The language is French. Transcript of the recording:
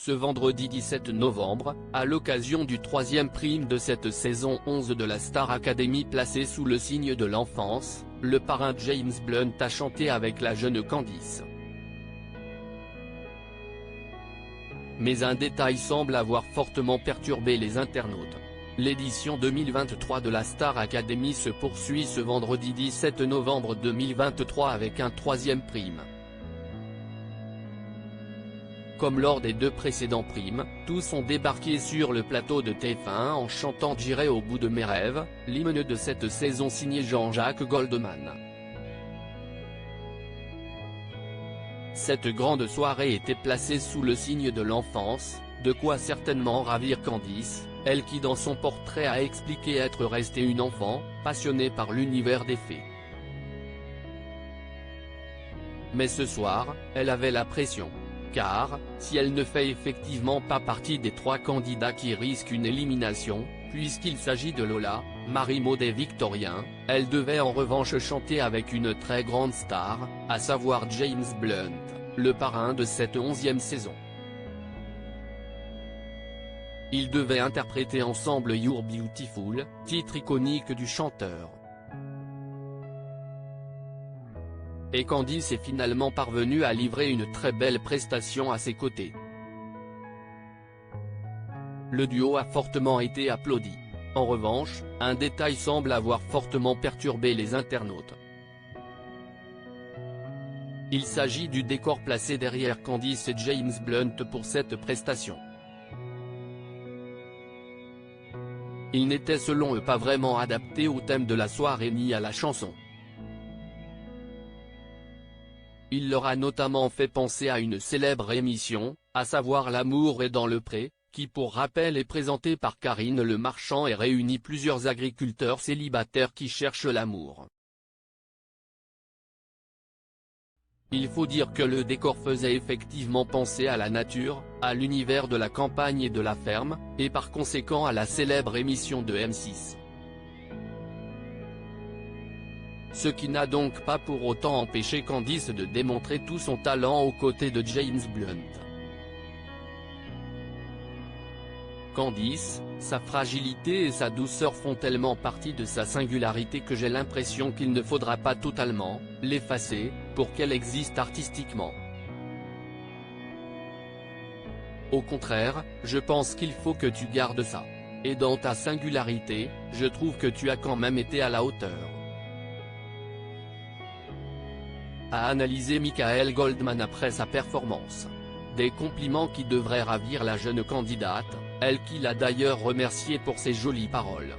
ce vendredi 17 novembre, à l'occasion du 3e prime de cette saison 11 de la Star Academy placée sous le signe de l'enfance, le parrain James Blunt a chanté avec la jeune Candice. Mais un détail semble avoir fortement perturbé les internautes. L'édition 2023 de la Star Academy se poursuit ce vendredi 17 novembre 2023 avec un 3e prime. Comme lors des 2 précédents primes, tous ont débarqué sur le plateau de TF1 en chantant « J'irai au bout de mes rêves », l'hymne de cette saison signé Jean-Jacques Goldman. Cette grande soirée était placée sous le signe de l'enfance, de quoi certainement ravir Candice, elle qui dans son portrait a expliqué être restée une enfant, passionnée par l'univers des fées. Mais ce soir, elle avait la pression. Car, si elle ne fait effectivement pas partie des 3 candidats qui risquent une élimination, puisqu'il s'agit de Lola, Marie-Maud et Victorien, elle devait en revanche chanter avec une très grande star, à savoir James Blunt, le parrain de cette 11e saison. Ils devaient interpréter ensemble You're Beautiful, titre iconique du chanteur. Et Candice est finalement parvenue à livrer une très belle prestation à ses côtés. Le duo a fortement été applaudi. En revanche, un détail semble avoir fortement perturbé les internautes. Il s'agit du décor placé derrière Candice et James Blunt pour cette prestation. Il n'était selon eux pas vraiment adapté au thème de la soirée ni à la chanson. Il leur a notamment fait penser à une célèbre émission, à savoir L'amour est dans le pré, qui pour rappel est présentée par Karine Le Marchand et réunit plusieurs agriculteurs célibataires qui cherchent l'amour. Il faut dire que le décor faisait effectivement penser à la nature, à l'univers de la campagne et de la ferme, et par conséquent à la célèbre émission de M6. Ce qui n'a donc pas pour autant empêché Candice de démontrer tout son talent aux côtés de James Blunt. Candice, sa fragilité et sa douceur font tellement partie de sa singularité que j'ai l'impression qu'il ne faudra pas totalement l'effacer, pour qu'elle existe artistiquement. Au contraire, je pense qu'il faut que tu gardes ça. Et dans ta singularité, je trouve que tu as quand même été à la hauteur. A analysé Michael Goldman après sa performance. Des compliments qui devraient ravir la jeune candidate, elle qui l'a d'ailleurs remercié pour ses jolies paroles.